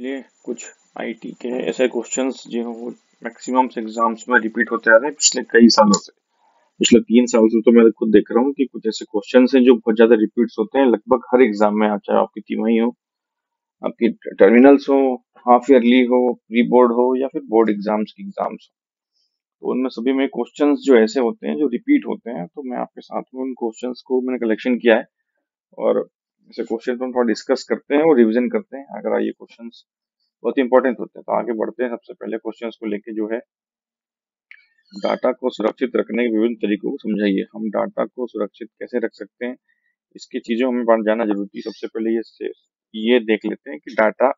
ये कुछ आईटी के ऐसे क्वेश्चंस जो हैं वो मैक्सिमम एग्जाम्स में रिपीट होते आ रहे हैं पिछले कई सालों से। पिछले 3 साल से तो मैं खुद देख रहा हूँ कि कुछ ऐसे क्वेश्चंस हैं जो बहुत ज्यादा रिपीट्स होते हैं लगभग हर एग्जाम में, चाहे आपकी तिमाही हो, आपकी टर्मिनल्स हो, हाफ ईयरली हो, प्री बोर्ड हो या फिर बोर्ड एग्जाम्स की एग्जाम्स हो। तो उनमें सभी में क्वेश्चंस जो ऐसे होते हैं जो रिपीट होते हैं, तो मैं आपके साथ में उन क्वेश्चंस को मैंने कलेक्शन किया है और ऐसे क्वेश्चन को हम थोड़ा डिस्कस करते हैं और रिवीजन करते हैं। अगर ये क्वेश्चंस बहुत इंपॉर्टेंट होते हैं तो आगे बढ़ते हैं। सबसे पहले क्वेश्चंस को लेके जो है, डाटा को सुरक्षित रखने के विभिन्न तरीकों को समझाइए। हम डाटा को सुरक्षित कैसे रख सकते हैं, इसकी चीजों हमें जानना जरूरी है। सबसे पहले ये देख लेते हैं कि डाटा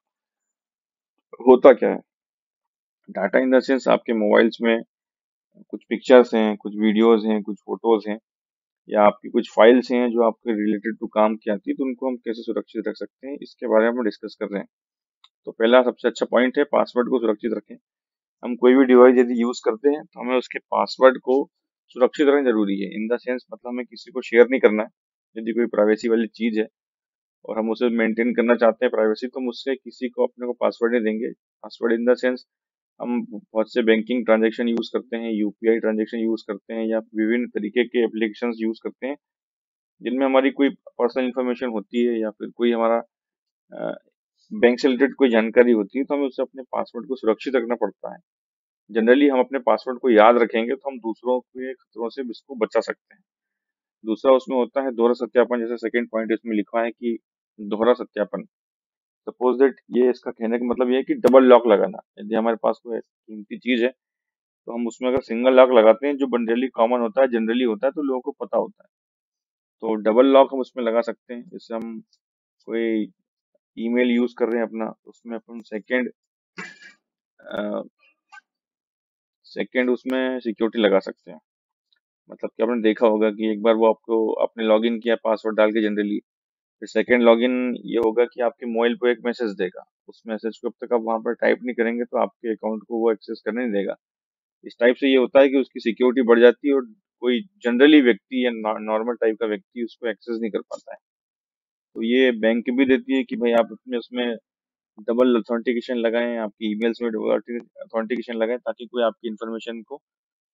होता क्या है। डाटा इन द सेंस आपके मोबाइल्स में कुछ पिक्चर्स हैं, कुछ वीडियोस हैं, कुछ फोटोज हैं या आपकी कुछ फाइल्स हैं जो आपके रिलेटेड टू काम की आती है, तो उनको हम कैसे सुरक्षित रख सकते हैं, इसके बारे में हम डिस्कस कर रहे हैं। तो पहला सबसे अच्छा पॉइंट है, पासवर्ड को सुरक्षित रखें। हम कोई भी डिवाइस यदि यूज करते हैं तो हमें उसके पासवर्ड को सुरक्षित रखना जरूरी है। इन द सेंस मतलब हमें किसी को शेयर नहीं करना है। यदि कोई प्राइवेसी वाली चीज है और हम उसे मेंटेन करना चाहते हैं प्राइवेसी, तो हम उससे किसी को अपने को पासवर्ड नहीं देंगे। पासवर्ड इन द सेंस हम बहुत से बैंकिंग ट्रांजैक्शन यूज करते हैं, यूपीआई ट्रांजैक्शन यूज करते हैं या विभिन्न तरीके के एप्लीकेशन यूज करते हैं जिनमें हमारी कोई पर्सनल इन्फॉर्मेशन होती है या फिर कोई हमारा बैंक से रिलेटेड कोई जानकारी होती है, तो हमें उससे अपने पासवर्ड को सुरक्षित रखना पड़ता है। जनरली हम अपने पासवर्ड को याद रखेंगे तो हम दूसरों के खतरों से इसको बचा सकते हैं। दूसरा उसमें होता है दोहरा सत्यापन, जैसे सेकंड पॉइंट इसमें लिखा है कि दोहरा सत्यापन। सपोज दैट, ये इसका कहने का मतलब ये है कि डबल लॉक लगाना। यदि हमारे पास कोई कीमती चीज है तो हम उसमें अगर सिंगल लॉक लगाते हैं जो जनरली कॉमन होता है, जनरली होता है, तो लोगों को पता होता है। तो डबल लॉक हम उसमें लगा सकते हैं। जैसे हम कोई ईमेल यूज कर रहे हैं अपना, तो उसमें अपन सेकंड उसमें सिक्योरिटी लगा सकते हैं। मतलब कि आपने देखा होगा कि एक बार वो आपको आपने लॉगिन किया पासवर्ड डाल के जनरली, फिर सेकंड लॉगिन ये होगा कि आपके मोबाइल पे एक मैसेज देगा। उस मैसेज को जब तक आप वहां पर टाइप नहीं करेंगे तो आपके अकाउंट को वो एक्सेस करने नहीं देगा। इस टाइप से ये होता है कि उसकी सिक्योरिटी बढ़ जाती है और कोई जनरली व्यक्ति या नॉर्मल टाइप का व्यक्ति उसको एक्सेस नहीं कर पाता है। तो ये बैंक भी देती है कि भाई आप अपने उसमें डबल अथेंटिकेशन लगाएं, आपकी ईमेल्स में डबल अथेंटिकेशन लगाएं ताकि कोई आपकी इन्फॉर्मेशन को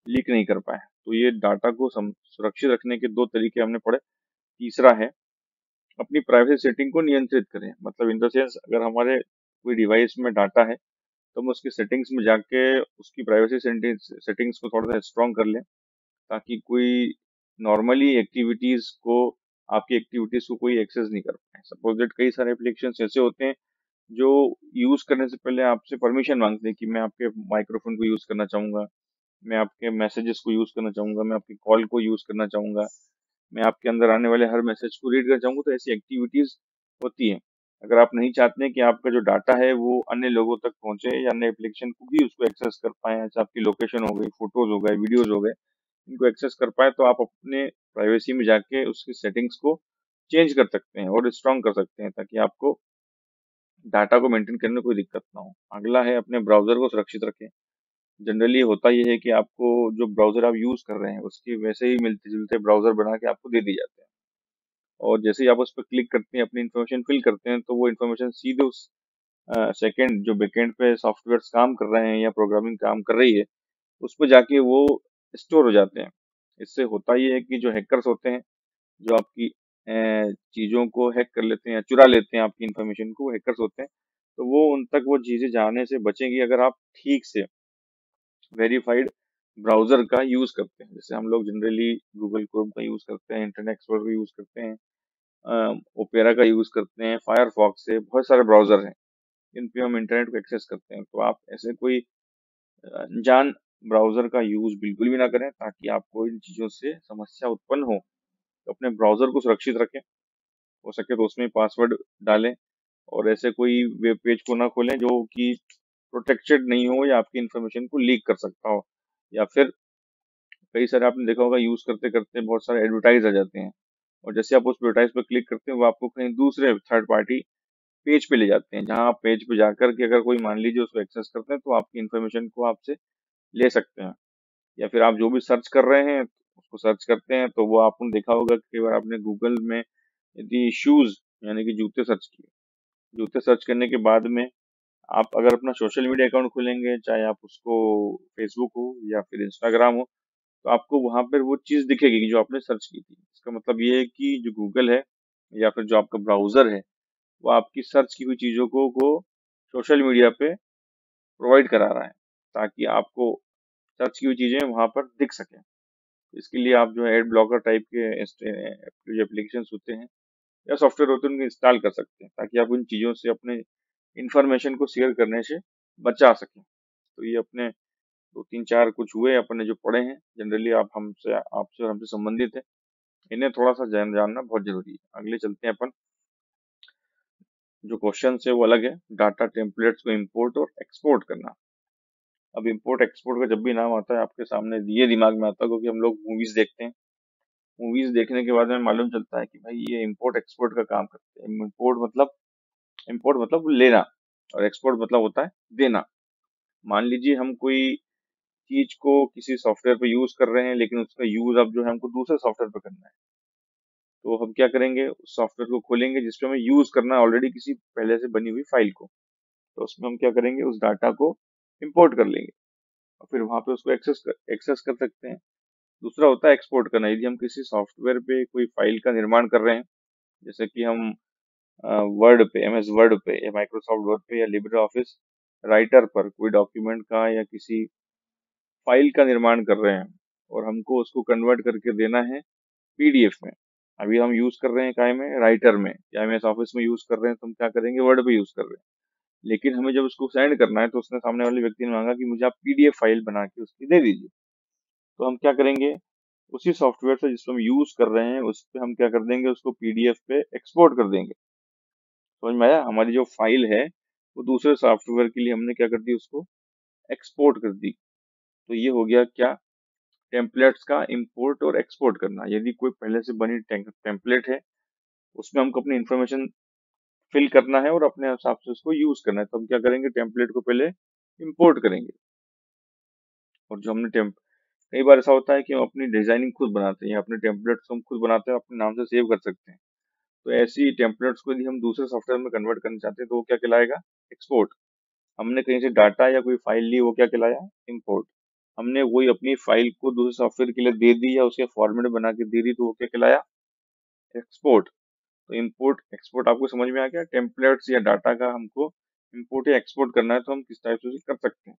लीक नहीं कर पाए। तो ये डाटा को सुरक्षित रखने के दो तरीके हमने पढ़े। तीसरा है अपनी प्राइवेसी सेटिंग को नियंत्रित करें। मतलब इन द सेंस, अगर हमारे कोई डिवाइस में डाटा है तो हम उसकी सेटिंग्स में जाके उसकी प्राइवेसी सेटिंग्स को थोड़ा सा स्ट्रॉन्ग कर लें ताकि कोई नॉर्मली एक्टिविटीज को आपकी एक्टिविटीज को कोई एक्सेस नहीं कर पाए। सपोज दैट कई सारे एप्लीकेशन ऐसे होते हैं जो यूज करने से पहले आपसे परमिशन मांगते हैं कि मैं आपके माइक्रोफोन को यूज करना चाहूंगा, मैं आपके मैसेजेस को यूज करना चाहूंगा, मैं आपकी कॉल को यूज करना चाहूंगा, मैं आपके अंदर आने वाले हर मैसेज को रीड करना चाहूंगा। तो ऐसी एक्टिविटीज होती है। अगर आप नहीं चाहते हैं कि आपका जो डाटा है वो अन्य लोगों तक पहुंचे या अन्य एप्लीकेशन को भी उसको एक्सेस कर पाए, जैसे आपकी लोकेशन हो गई, फोटोज हो गए, वीडियोज हो गए, इनको एक्सेस कर पाए, तो आप अपने प्राइवेसी में जाके उसकी सेटिंग्स को चेंज कर सकते हैं और स्ट्रॉन्ग कर सकते हैं ताकि आपको डाटा को मेंटेन करने में कोई दिक्कत ना हो। अगला है अपने ब्राउजर को सुरक्षित रखें। जनरली होता यह है कि आपको जो ब्राउजर आप यूज कर रहे हैं उसके वैसे ही मिलते जुलते ब्राउजर बना के आपको दे दिए जाते हैं, और जैसे ही आप उस पर क्लिक करते हैं, अपनी इन्फॉर्मेशन फिल करते हैं, तो वो इन्फॉर्मेशन सीधे उस सेकंड जो बैकएंड पे सॉफ्टवेयर काम कर रहे हैं या प्रोग्रामिंग काम कर रही है उस पर जाके वो स्टोर हो जाते हैं। इससे होता ये है कि जो हैकर्स होते हैं, जो आपकी चीजों को हैक कर लेते हैं या चुरा लेते हैं आपकी इन्फॉर्मेशन को, वो हैकर्स होते हैं, तो वो उन तक वो चीजें जाने से बचेंगी अगर आप ठीक से वेरीफाइड ब्राउजर का यूज करते हैं। जैसे हम लोग जनरली गूगल क्रोम का यूज करते हैं, इंटरनेट एक्सप्लोरर का यूज करते हैं, ओपेरा का यूज करते हैं, फायरफॉक्स से बहुत सारे ब्राउजर हैं इन पे हम इंटरनेट को एक्सेस करते हैं। तो आप ऐसे कोई अनजान ब्राउजर का यूज बिल्कुल भी ना करें ताकि आपको इन चीजों से समस्या उत्पन्न हो। तो अपने ब्राउजर को सुरक्षित रखें, हो सके तो उसमें पासवर्ड डालें और ऐसे कोई वेब पेज को ना खोलें जो कि प्रोटेक्टेड नहीं हो या आपकी इन्फॉर्मेशन को लीक कर सकता हो। या फिर कई सारे आपने देखा होगा यूज करते करते बहुत सारे एडवर्टाइज आ जाते हैं, और जैसे आप उस एडवर्टाइज पर क्लिक करते हैं वो आपको कहीं दूसरे थर्ड पार्टी पेज पे ले जाते हैं, जहां आप पेज पे जाकर के अगर कोई मान लीजिए उसको एक्सेस करते हैं तो आपकी इन्फॉर्मेशन को आपसे ले सकते हैं। या फिर आप जो भी सर्च कर रहे हैं उसको सर्च करते हैं तो वो आपने देखा होगा कि कई बार आपने गूगल में यदि शूज यानी कि जूते सर्च किए, जूते सर्च करने के बाद में आप अगर अपना सोशल मीडिया अकाउंट खोलेंगे, चाहे आप उसको फेसबुक हो या फिर इंस्टाग्राम हो, तो आपको वहां पर वो चीज दिखेगी जो आपने सर्च की थी। इसका मतलब ये है कि जो गूगल है या फिर जो आपका ब्राउजर है, वो आपकी सर्च की हुई चीजों को सोशल मीडिया पे प्रोवाइड करा रहा है, ताकि आपको सर्च की हुई चीजें वहां पर दिख सके। इसके लिए आप जो है एड ब्लॉकर टाइप के जो एप्लीकेशन होते हैं या सॉफ्टवेयर होते हैं उनको इंस्टॉल कर सकते हैं, ताकि आप उन चीजों से अपने इंफॉर्मेशन को शेयर करने से बचा सकें। तो ये अपने दो तीन चार कुछ हुए अपने जो पढ़े हैं, जनरली आप हमसे आपसे और हमसे संबंधित है, इन्हें थोड़ा सा जानना बहुत जरूरी है। अगले चलते हैं अपन। जो क्वेश्चन है वो अलग है, डाटा टेम्पलेट्स को इंपोर्ट और एक्सपोर्ट करना। अब इंपोर्ट एक्सपोर्ट का जब भी नाम आता है आपके सामने ये दिमाग में आता है, क्योंकि हम लोग मूवीज देखते हैं। मूवीज देखने के बाद में मालूम चलता है कि भाई ये इंपोर्ट एक्सपोर्ट का काम करते हैं। इंपोर्ट मतलब लेना, और एक्सपोर्ट मतलब होता है देना। मान लीजिए हम कोई चीज को किसी सॉफ्टवेयर पे यूज कर रहे हैं, लेकिन उसका यूज अब जो है हमको दूसरे सॉफ्टवेयर पे करना है। तो हम क्या करेंगे, उस सॉफ्टवेयर को खोलेंगे जिसपे हमें यूज करना है ऑलरेडी किसी पहले से बनी हुई फाइल को। तो उसमें हम क्या करेंगे, उस डाटा को इंपोर्ट कर लेंगे और फिर वहां पे उसको एक्सेस कर सकते हैं। दूसरा होता है एक्सपोर्ट करना। यदि हम किसी सॉफ्टवेयर पे कोई फाइल का निर्माण कर रहे हैं, जैसे कि हम वर्ड पे, एमएस वर्ड पे या माइक्रोसॉफ्ट वर्ड पे या लिब्रे ऑफिस राइटर पर कोई डॉक्यूमेंट का या किसी फाइल का निर्माण कर रहे हैं, और हमको उसको कन्वर्ट करके देना है पीडीएफ में। अभी हम यूज कर रहे हैं काय में, राइटर में या एमएस ऑफिस में यूज कर रहे हैं, तो हम क्या करेंगे, वर्ड पे यूज कर रहे हैं। लेकिन हमें जब उसको सेंड करना है तो उसने, सामने वाले व्यक्ति ने मांगा कि मुझे आप पीडीएफ फाइल बना के उसकी दे दीजिए। तो हम क्या करेंगे, उसी सॉफ्टवेयर से जिसको हम यूज कर रहे हैं उस पे हम क्या कर देंगे, उसको पीडीएफ पे एक्सपोर्ट कर देंगे। समझ में आया? हमारी जो फाइल है वो दूसरे सॉफ्टवेयर के लिए हमने क्या कर दी, उसको एक्सपोर्ट कर दी। तो ये हो गया क्या, टेम्पलेट्स का इंपोर्ट और एक्सपोर्ट करना। यदि कोई पहले से बनी टेम्पलेट है, उसमें हमको अपनी इंफॉर्मेशन फिल करना है और अपने हिसाब से उसको यूज करना है, तो हम क्या करेंगे, टेम्पलेट को पहले इंपोर्ट करेंगे। और जो हमने कई बार ऐसा होता है कि हम अपनी डिजाइनिंग खुद बनाते हैं या अपने टेम्पलेट्स को हम खुद बनाते हैं, अपने नाम से सेव कर सकते हैं। तो ऐसी टेम्पलेट्स को यदि हम दूसरे सॉफ्टवेयर में कन्वर्ट करना चाहते हैं तो वो क्या कहलाएगा, एक्सपोर्ट। हमने कहीं से डाटा या कोई फाइल ली, वो क्या कहलाया, इंपोर्ट। हमने वही अपनी फाइल को दूसरे सॉफ्टवेयर के लिए दे दी या उसके फॉर्मेट बना के दे दी, तो वो क्या कहलाया, एक्सपोर्ट। तो इंपोर्ट एक्सपोर्ट आपको समझ में आ गया। टेम्पलेट्स या डाटा का हमको इंपोर्ट या एक्सपोर्ट करना है तो हम किस टाइप से उसे कर सकते हैं,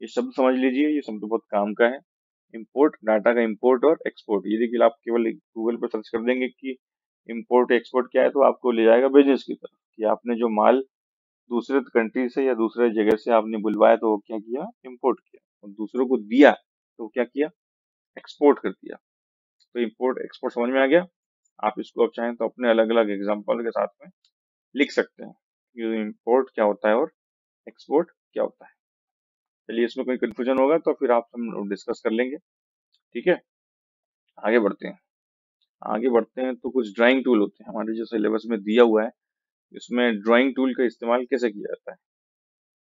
ये शब्द समझ लीजिए, ये शब्द बहुत काम का है। इंपोर्ट, डाटा का इंपोर्ट और एक्सपोर्ट। ये देखिए, आप केवल गूगल पर सर्च कर देंगे कि इंपोर्ट एक्सपोर्ट क्या है, तो आपको ले जाएगा बिजनेस की तरफ, कि आपने जो माल दूसरे कंट्री से या दूसरे जगह से आपने बुलवाया तो वो क्या किया, इंपोर्ट किया, और दूसरों को दिया तो क्या किया, एक्सपोर्ट कर दिया। तो इंपोर्ट एक्सपोर्ट समझ में आ गया। आप इसको अब चाहें तो अपने अलग अलग एग्जाम्पल के साथ में लिख सकते हैं कि इंपोर्ट क्या होता है और एक्सपोर्ट क्या होता है। चलिए, इसमें कोई कंफ्यूजन होगा तो फिर आप हम डिस्कस कर लेंगे। ठीक है, आगे बढ़ते हैं। आगे बढ़ते हैं तो कुछ ड्राइंग टूल होते हैं हमारे जो सिलेबस में दिया हुआ है, इसमें ड्राइंग टूल का इस्तेमाल कैसे किया जाता है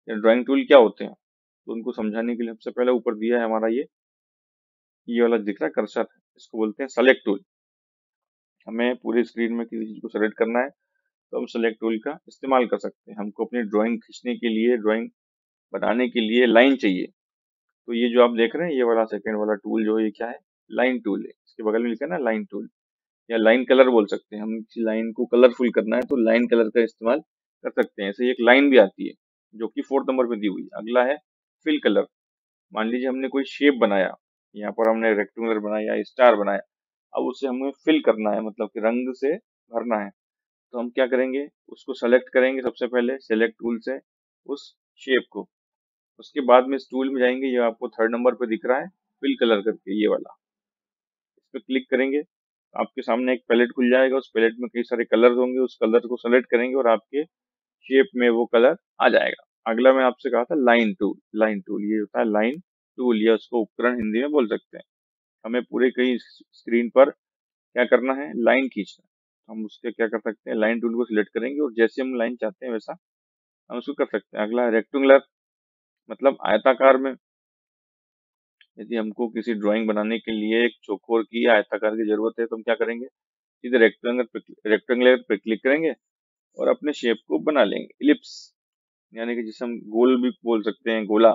या ड्राइंग टूल क्या होते हैं, तो उनको समझाने के लिए सबसे पहले ऊपर दिया है हमारा ये वाला दिख रहा है कर्सर, इसको बोलते हैं सेलेक्ट टूल। हमें पूरी स्क्रीन में किसी चीज को सेलेक्ट करना है तो हम सेलेक्ट टूल का इस्तेमाल कर सकते हैं। हमको अपनी ड्राइंग खींचने के लिए, ड्राइंग बनाने के लिए लाइन चाहिए। तो ये जो आप देख रहे हैं, ये वाला सेकंड वाला टूल जो है, ये क्या है, लाइन टूल है। इसके बगल में लिखा है ना लाइन टूल, या लाइन कलर बोल सकते हैं। हम किसी लाइन को कलरफुल करना है तो लाइन कलर का इस्तेमाल कर सकते हैं। ऐसे ही एक लाइन भी आती है जो कि 4 नंबर पे दी हुई है। अगला है फिल कलर। मान लीजिए हमने कोई शेप बनाया, यहाँ पर हमने रेक्टेंगुलर बनाया या स्टार बनाया, अब उसे हमें फिल करना है, मतलब कि रंग से भरना है। तो हम क्या करेंगे, उसको सेलेक्ट करेंगे सबसे पहले सेलेक्ट टूल से उस शेप को। उसके बाद में इस टूल में जाएंगे, ये आपको 3rd नंबर पे दिख रहा है फिल कलर करके, ये वाला, इस पे क्लिक करेंगे, आपके सामने एक पैलेट खुल जाएगा। उस पैलेट में कई सारे कलर होंगे, उस कलर को सेलेक्ट करेंगे और आपके शेप में वो कलर आ जाएगा। अगला मैं आपसे कहा था लाइन टूल। लाइन टूल ये होता है लाइन टूल, या उसको उपकरण हिंदी में बोल सकते हैं। हमें पूरे कई स्क्रीन पर क्या करना है, लाइन खींचना है। हम उसके क्या कर सकते हैं, लाइन टूल को सिलेक्ट करेंगे और जैसे हम लाइन चाहते हैं वैसा हम उसको कर सकते हैं। अगला है रेक्टेंगुलर, मतलब आयताकार में। यदि हमको किसी ड्राइंग बनाने के लिए एक चौकोर की या आयताकार की जरूरत है तो हम क्या करेंगे, सीधे रेक्टेंगुलर पे क्लिक करेंगे और अपने शेप को बना लेंगे, इलिप्स। यानी कि जिसे हम गोल भी बोल सकते हैं, गोला,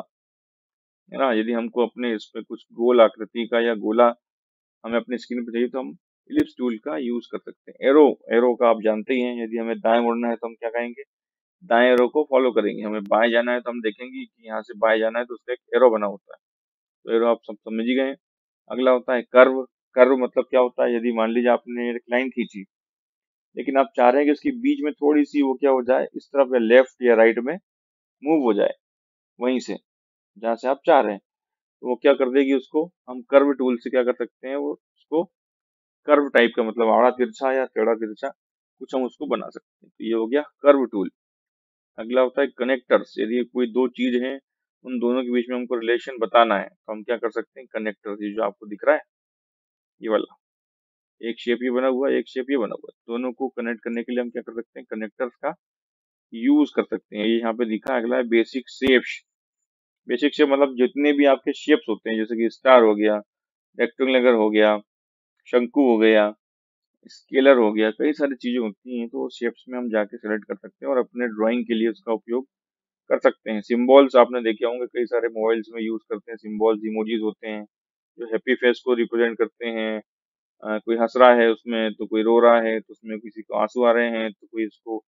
है ना। यदि हमको अपने इस पे कुछ गोल आकृति का या गोला हमें अपनी स्क्रीन पे चाहिए तो हम इलिप्स टूल का यूज कर सकते हैं। एरो, एरो का आप जानते ही हैं, यदि हमें दाएं मुड़ना है तो हम क्या कहेंगे, दाएं एरो को फॉलो करेंगे। हमें बाएं जाना है तो हम देखेंगे कि यहाँ से बाएं जाना है तो उसका एक एरो बना होता है। तो एरो आप सब समझ ही गए हैं। अगला होता है कर्व। कर्व मतलब क्या होता है, यदि मान लीजिए आपने एक लाइन खींची, लेकिन आप चाह रहे हैं कि उसके बीच में थोड़ी सी वो क्या हो जाए, इस तरफ या लेफ्ट या राइट में मूव हो जाए, वहीं से जहाँ से आप चाह रहे हैं, तो वो क्या कर देगी, उसको हम कर्व टूल से क्या कर सकते हैं, वो उसको कर्व टाइप का, मतलब आड़ा तिरछा या टेढ़ा तिरछा कुछ हम उसको बना सकते हैं। तो ये हो गया कर्व टूल। अगला होता है कनेक्टर्स। यदि कोई दो चीज है, उन दोनों के बीच में हमको रिलेशन बताना है तो हम क्या कर सकते हैं, कनेक्टर्स, ये जो आपको दिख रहा है ये वाला, एक शेप ये बना हुआ है, एक शेप ये बना हुआ है, दोनों को कनेक्ट करने के लिए हम क्या कर सकते हैं, कनेक्टर्स का यूज कर सकते हैं। ये यहाँ पे दिखा है। अगला है बेसिक शेप्स। बेसिक शेप मतलब जितने भी आपके शेप्स होते हैं, जैसे कि स्टार हो गया, रेक्टेंगुलर हो गया, शंकु हो गया, स्केलर हो गया, कई सारी चीजें होती हैं, तो शेप्स में हम जाके सेलेक्ट कर सकते हैं और अपने ड्राइंग के लिए उसका उपयोग कर सकते हैं। सिंबल्स आपने देखे होंगे, कई सारे मोबाइल्स में यूज करते हैं सिंबल्स, इमोजीज होते हैं जो हैप्पी फेस को रिप्रेजेंट करते हैं। कोई हंस रहा है उसमें, तो कोई रो रहा है, तो उसमें किसी को आंसू आ रहे हैं, तो कोई इसको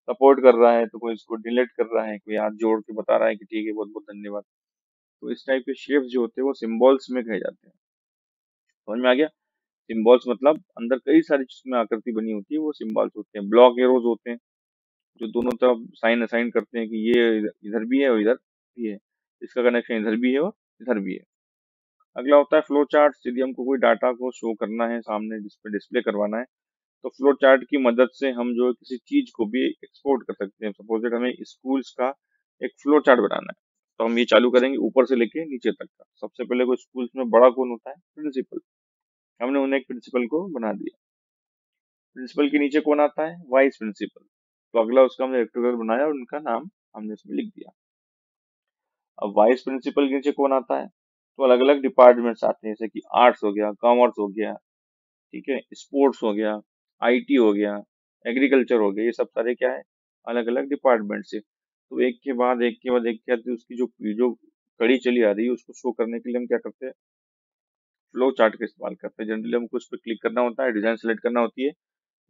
सपोर्ट कर रहा है, तो कोई इसको डिलीट कर रहा है, कोई हाथ जोड़ के बता रहा है कि ठीक है, बहुत बहुत धन्यवाद। तो इस टाइप के शेप्स जो होते हैं वो सिंबल्स में कहे जाते हैं। समझ में आ गया। सिंबल्स मतलब अंदर कई सारी जिसमें आकृति बनी होती है वो सिंबल्स होते हैं। ब्लॉक एरोज होते हैं जो दोनों तरफ साइन असाइन करते हैं कि ये इधर भी है और इधर भी है, इसका कनेक्शन इधर भी है और इधर भी है। अगला होता है फ्लो चार्ट। यदि हमको कोई डाटा को शो करना है सामने, जिस पे डिस्प्ले करवाना है, तो फ्लो चार्ट की मदद से हम जो है किसी चीज को भी एक्सपोर्ट कर सकते हैं। सपोज दैट हमें स्कूल्स का एक फ्लो चार्ट बनाना है, तो हम ये चालू करेंगे ऊपर से लेके नीचे तक का। सबसे पहले कोई स्कूल्स में बड़ा कौन होता है, प्रिंसिपल। हमने उन्हें एक प्रिंसिपल को बना दिया। प्रिंसिपल के नीचे कौन आता है, वाइस प्रिंसिपल। तो अगला उसका हमने रेक्टेंगल बनाया और उनका नाम हमने इसमें लिख दिया। अब वाइस प्रिंसिपल के नीचे कौन आता है, तो अलग अलग डिपार्टमेंट्स आते हैं, जैसे कि आर्ट्स हो गया, कॉमर्स हो गया, ठीक है, स्पोर्ट्स हो गया, आईटी हो गया, एग्रीकल्चर हो गया। ये सब सारे क्या है, अलग अलग डिपार्टमेंट से। तो एक के बाद एक के बाद एक के बाद उसकी जो जो कड़ी चली आ रही है उसको शो करने के लिए हम क्या करते हैं, फ्लो चार्ट का इस्तेमाल करते हैं। जनरली हमको उस पर क्लिक करना होता है, डिजाइन सेलेक्ट करना होती है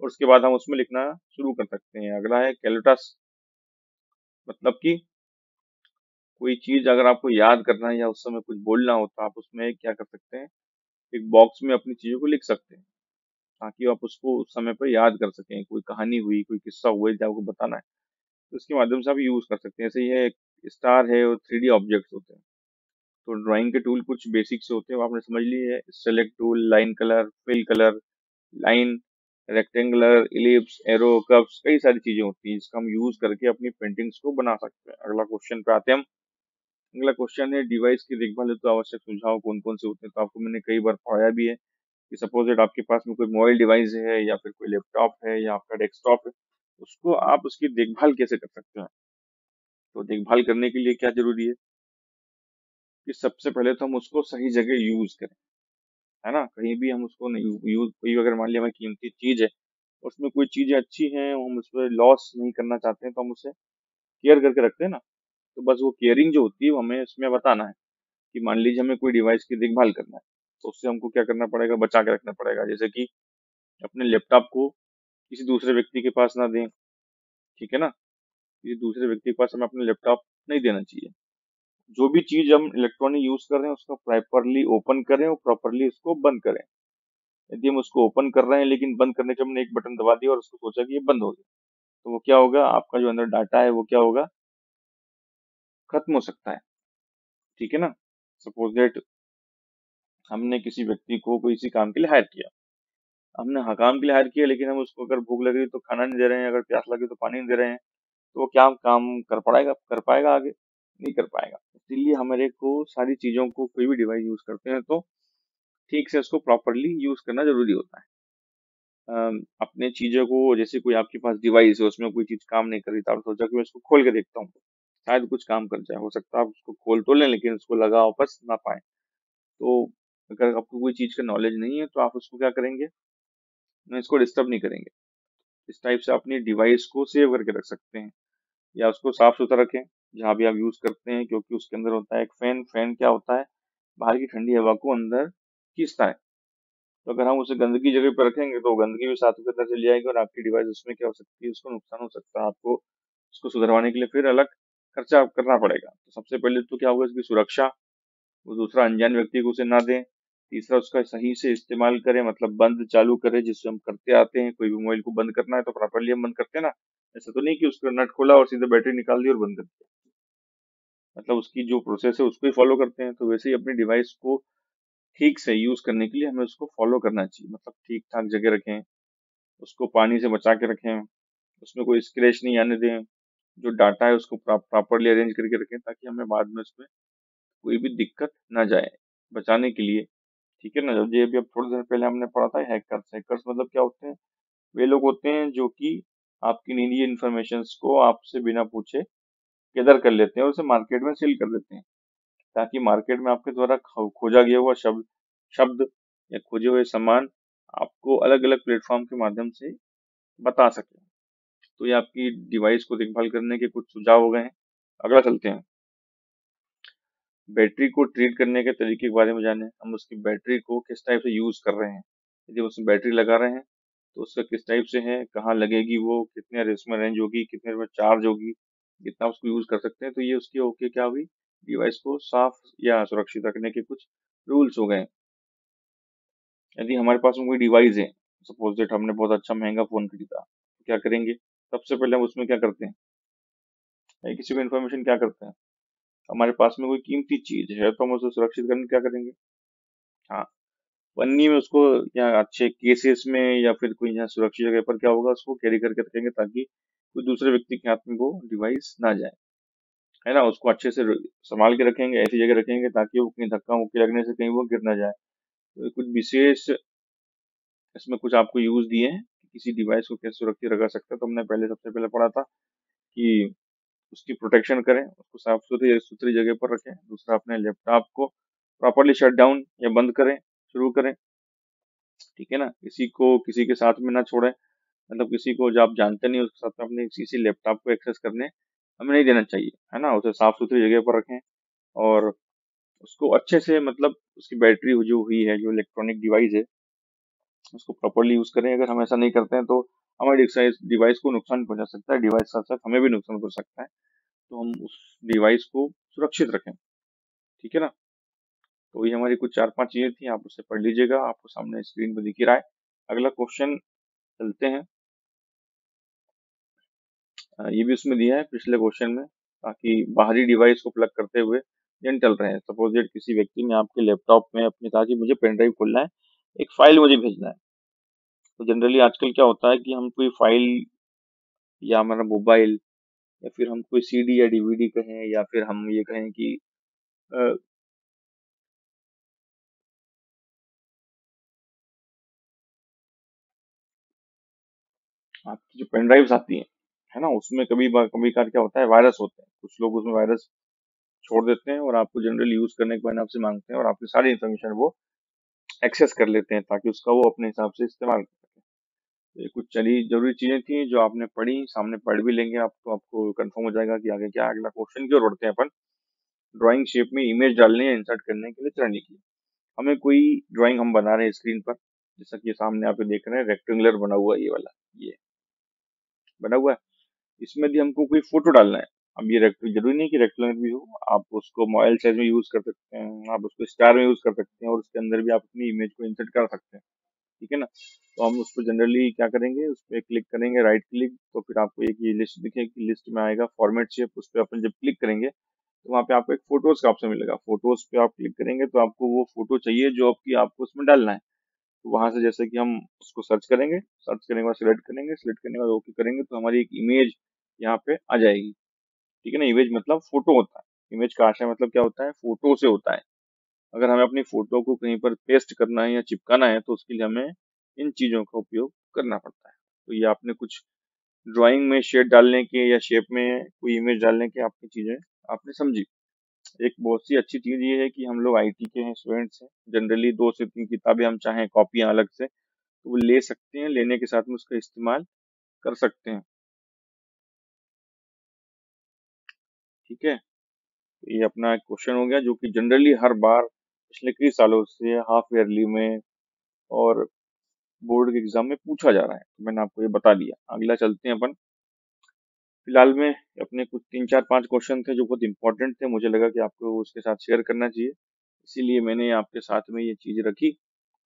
और उसके बाद हम उसमें लिखना शुरू कर सकते हैं। अगला है कैलकुलस। मतलब कि कोई चीज अगर आपको याद करना है या उस समय कुछ बोलना हो तो आप उसमें क्या कर सकते हैं, एक बॉक्स में अपनी चीजों को लिख सकते हैं, ताकि आप उसको उस समय पर याद कर सकें। कोई कहानी हुई, कोई किस्सा हुआ जो आपको बताना है, तो इसके माध्यम से आप यूज कर सकते हैं। जैसे ये स्टार है और 3D ऑब्जेक्ट्स होते हैं। तो ड्राइंग के टूल कुछ बेसिक से होते हैं, वो आपने समझ लिए है। Select tool, line colour, fill colour, line, rectangular, ellipse, arrow, curves, कई सारी चीजें होती हैं जिसका हम यूज करके अपनी पेंटिंग्स को बना सकते हैं। अगला क्वेश्चन पे आते हैं हम। अगला क्वेश्चन है डिवाइस की देखभाल हेतु आवश्यक सुझाव कौन कौन से होते हैं। तो आपको मैंने कई बार पढ़ाया भी है कि सपोज दैट आपके पास में कोई मोबाइल डिवाइस है या फिर कोई लैपटॉप है या आपका डेस्कटॉप है, उसको आप उसकी देखभाल कैसे कर सकते हैं। तो देखभाल करने के लिए क्या जरूरी है कि सबसे पहले तो हम उसको सही जगह यूज करें, है ना। कहीं भी हम उसको नहीं यूज, कोई अगर मान लिया हमें कीमती चीज है, उसमें कोई चीजें अच्छी हैं, हम उस पर लॉस नहीं करना चाहते हैं, तो हम उसे केयर करके रखते हैं ना। तो बस वो केयरिंग जो होती है वो हमें इसमें बताना है कि मान लीजिए हमें कोई डिवाइस की देखभाल करना है, तो उससे हमको क्या करना पड़ेगा, बचा के रखना पड़ेगा। जैसे कि अपने लैपटॉप को किसी दूसरे व्यक्ति के पास ना दें, ठीक है ना। किसी दूसरे व्यक्ति के पास हमें अपना लैपटॉप नहीं देना चाहिए। जो भी चीज हम इलेक्ट्रॉनिक यूज कर रहे हैं उसको प्रॉपरली ओपन करें और प्रॉपरली उसको बंद करें। यदि हम उसको ओपन कर रहे हैं लेकिन बंद करने के हमने एक बटन दबा दिया और उसको सोचा कि ये बंद हो गया, तो वो क्या होगा, आपका जो अंदर डाटा है वो क्या होगा, खत्म हो सकता है, ठीक है ना। सपोज दैट हमने किसी व्यक्ति को किसी काम के लिए हायर किया, हमने हाँ काम के लिए हायर किया, लेकिन हम उसको अगर भूख लग रही तो खाना नहीं दे रहे हैं, अगर प्यास लगी तो पानी नहीं दे रहे हैं, तो वो क्या काम कर पाएगा आगे, नहीं कर पाएगा। इसीलिए हमारे को सारी चीजों को, कोई भी डिवाइस यूज करते हैं तो ठीक से उसको प्रॉपरली यूज करना जरूरी होता है। अपने चीजों को, जैसे कोई आपके पास डिवाइस है उसमें कोई चीज काम नहीं कर रही, तो आपने सोचा कि मैं इसको खोल के देखता हूँ, शायद कुछ काम कर जाए। हो सकता है आप उसको खोल तो लें लेकिन उसको लगा वापस ना पाए। तो अगर आपको कोई चीज का नॉलेज नहीं है तो आप उसको क्या करेंगे, ना इसको डिस्टर्ब नहीं करेंगे। इस टाइप से अपनी डिवाइस को सेव करके रख सकते हैं। या उसको साफ सुथरा रखें जहाँ भी आप यूज करते हैं, क्योंकि उसके अंदर होता है एक फैन। फैन क्या होता है, बाहर की ठंडी हवा को अंदर खींचता है। तो अगर हम उसे गंदगी जगह पर रखेंगे तो गंदगी भी साथ में अंदर चली जाएगी और आपकी डिवाइस उसमें क्या हो सकती है, उसको नुकसान हो सकता है। आपको उसको सुधरवाने के लिए फिर अलग खर्चा करना पड़ेगा। तो सबसे पहले तो क्या होगा, इसकी सुरक्षा, वो दूसरा अनजान व्यक्ति को उसे ना दें। तीसरा, उसका सही से इस्तेमाल करें, मतलब बंद चालू करें जिससे हम करते आते हैं। कोई भी मोबाइल को बंद करना है तो प्रॉपरली हम बंद करते हैं ना। ऐसा तो नहीं कि उसका नट खोला और सीधे बैटरी निकाल दी और बंद कर दिया, मतलब उसकी जो प्रोसेस है उसको ही फॉलो करते हैं। तो वैसे ही अपनी डिवाइस को ठीक से यूज करने के लिए हमें उसको फॉलो करना चाहिए, मतलब ठीक ठाक जगह रखें, उसको पानी से बचा के रखें, उसमें कोई स्क्रैच नहीं आने दें, जो डाटा है उसको प्रॉपरली अरेंज करके रखें ताकि हमें बाद में उसमें कोई भी दिक्कत ना जाए, बचाने के लिए। ठीक है ना। जब ये अभी अब थोड़ी देर पहले हमने पढ़ा था हैकर्स। हैकर्स मतलब क्या होते हैं, वे लोग होते हैं जो कि आपकी निजी इन्फॉर्मेशन को आपसे बिना पूछे गैदर कर लेते हैं और उसे मार्केट में सेल कर देते हैं, ताकि मार्केट में आपके द्वारा खोजा गया हुआ शब्द शब्द या खोजे हुए सामान आपको अलग अलग प्लेटफॉर्म के माध्यम से बता सके। तो ये आपकी डिवाइस को देखभाल करने के कुछ सुझाव हो गए हैं। अगला चलते हैं, बैटरी को ट्रीट करने के तरीके के बारे में जाने। हम उसकी बैटरी को किस टाइप से यूज कर रहे हैं, यदि उसमें बैटरी लगा रहे हैं तो उसका किस टाइप से है, कहाँ लगेगी वो, कितने रेस में रेंज होगी, कितने में चार्ज होगी, कितना उसको यूज कर सकते हैं। तो ये उसकी ओके क्या हुई, डिवाइस को साफ या सुरक्षित रखने के कुछ रूल्स हो गए। यदि हमारे पास में कोई डिवाइस है, सपोज दैट हमने बहुत अच्छा महंगा फोन खरीदा, तो क्या करेंगे, सबसे पहले हम उसमें क्या करते हैं, या किसी को इन्फॉर्मेशन क्या करते हैं, हमारे पास में कोई कीमती चीज है तो हम उसे सुरक्षित करने क्या करेंगे, हाँ, पन्नी में उसको, या अच्छे केसेस में, या फिर कोई यहाँ सुरक्षित जगह पर क्या होगा, उसको कैरी करके रखेंगे ताकि कोई दूसरे व्यक्ति के हाथ में वो डिवाइस ना जाए, है ना। उसको अच्छे से संभाल के रखेंगे, ऐसी जगह रखेंगे ताकि वो कहीं धक्का मुक्की लगने से कहीं वो गिर ना जाए। तो ये कुछ विशेष इसमें कुछ आपको यूज दिए हैं कि किसी डिवाइस को कैसे सुरक्षित रखा सकते हैं। तो हमने पहले सबसे पहले पढ़ा था कि उसकी प्रोटेक्शन करें, उसको साफ सुथरी सुथरी जगह पर रखें। दूसरा, अपने लैपटॉप को प्रॉपरली शट डाउन या बंद करें, शुरू करें। ठीक है ना, किसी को किसी के साथ में ना छोड़ें, मतलब किसी को जो आप जानते नहीं उसके साथ में अपने किसी लैपटॉप को एक्सेस करने हमें नहीं देना चाहिए, है ना। उसे साफ सुथरी जगह पर रखें और उसको अच्छे से, मतलब उसकी बैटरी जो हुई है, जो इलेक्ट्रॉनिक डिवाइस है, उसको प्रॉपरली यूज करें। अगर हम ऐसा नहीं करते हैं तो हमारे डिवाइस को नुकसान पहुंचा सकता है, डिवाइस साथ साथ हमें भी नुकसान पहुंच सकता है। तो हम उस डिवाइस को सुरक्षित रखें। ठीक है ना। तो ये हमारी कुछ 4-5 चीजें थी, आप उसे पढ़ लीजिएगा, आपको सामने स्क्रीन पर दिख ही रहा है। अगला क्वेश्चन चलते हैं। ये भी उसमें दिया है पिछले क्वेश्चन में, ताकि बाहरी डिवाइस को प्लग करते हुए जन चल रहे हैं। सपोज दैट किसी व्यक्ति ने आपके लैपटॉप में अपने कहा कि मुझे पेन ड्राइव खोलना है, एक फाइल मुझे भेजना है। तो जनरली आजकल क्या होता है कि हम कोई फाइल या हमारा मोबाइल, या फिर हम कोई सीडी या डीवीडी कहें, या फिर हम ये कहें कि अ, आपकी जो पेन ड्राइव्स आती हैं, है ना, उसमें कभी कभार क्या होता है, वायरस होते हैं। कुछ लोग उसमें वायरस छोड़ देते हैं और आपको जनरली यूज करने के बाद आपसे मांगते हैं और आपकी सारी इन्फॉर्मेशन वो एक्सेस कर लेते हैं ताकि उसका वो अपने हिसाब से इस्तेमाल कर सकें। तो ये कुछ चली जरूरी चीजें थी जो आपने पढ़ी, सामने पढ़ भी लेंगे आप तो आपको कंफर्म हो जाएगा कि आगे क्या है। अगला क्वेश्चन की ओर बढ़ते हैं अपन। ड्राइंग शेप में इमेज डालने या इंसर्ट करने के लिए चरणनी की, हमें कोई ड्राइंग हम बना रहे हैं स्क्रीन पर, जैसा कि सामने आप ये देख रहे हैं, रेक्टेंगुलर बना हुआ है, ये वाला, ये बना हुआ है। इसमें भी हमको कोई फोटो डालना है। अब ये रेक्ट जरूरी नहीं कि रेक्टेंगुलर भी हो, आप उसको मोबाइल साइज में यूज कर सकते हैं, आप उसको स्टार में यूज कर सकते हैं और उसके अंदर भी आप अपनी इमेज को इंसर्ट कर सकते हैं। ठीक है ना। तो हम उस पर जनरली क्या करेंगे, उस पर क्लिक करेंगे, राइट क्लिक, तो फिर आपको एक ये लिस्ट दिखेगी, लिस्ट में आएगा फॉर्मेट शेप, उस पर अपन जब क्लिक करेंगे तो वहाँ पे आपको एक फोटोज का ऑप्शन मिलेगा। फोटोज पे आप क्लिक करेंगे तो आपको वो फोटो चाहिए जो आपकी आपको उसमें डालना है। तो वहां से जैसे कि हम उसको सर्च करेंगे, सर्च करने के बाद सिलेक्ट करेंगे, सिलेक्ट करने के बाद ओके करेंगे तो हमारी एक इमेज यहाँ पे आ जाएगी। ठीक है ना। इमेज मतलब फोटो होता है, इमेज का आशय मतलब क्या होता है, फोटो से होता है। अगर हमें अपनी फोटो को कहीं पर पेस्ट करना है या चिपकाना है तो उसके लिए हमें इन चीजों का उपयोग करना पड़ता है। तो ये आपने कुछ ड्राइंग में शेड डालने के या शेप में कोई इमेज डालने के आपकी चीजें आपने समझी। एक बहुत सी अच्छी चीज ये है कि हम लोग आईटी के हैं, स्टूडेंट्स हैं, जनरली 2 से 3 किताबें हम चाहें कॉपियां अलग से तो वो ले सकते हैं, लेने के साथ में उसका इस्तेमाल कर सकते हैं। ठीक है, ये अपना एक क्वेश्चन हो गया जो कि जनरली हर बार पिछले कई सालों से हाफ ईयरली में और बोर्ड के एग्जाम में पूछा जा रहा है, तो मैंने आपको ये बता दिया। अगला चलते हैं अपन। फिलहाल में अपने कुछ 3 4 5 क्वेश्चन थे जो बहुत इंपॉर्टेंट थे, मुझे लगा कि आपको उसके साथ शेयर करना चाहिए, इसीलिए मैंने आपके साथ में ये चीज रखी।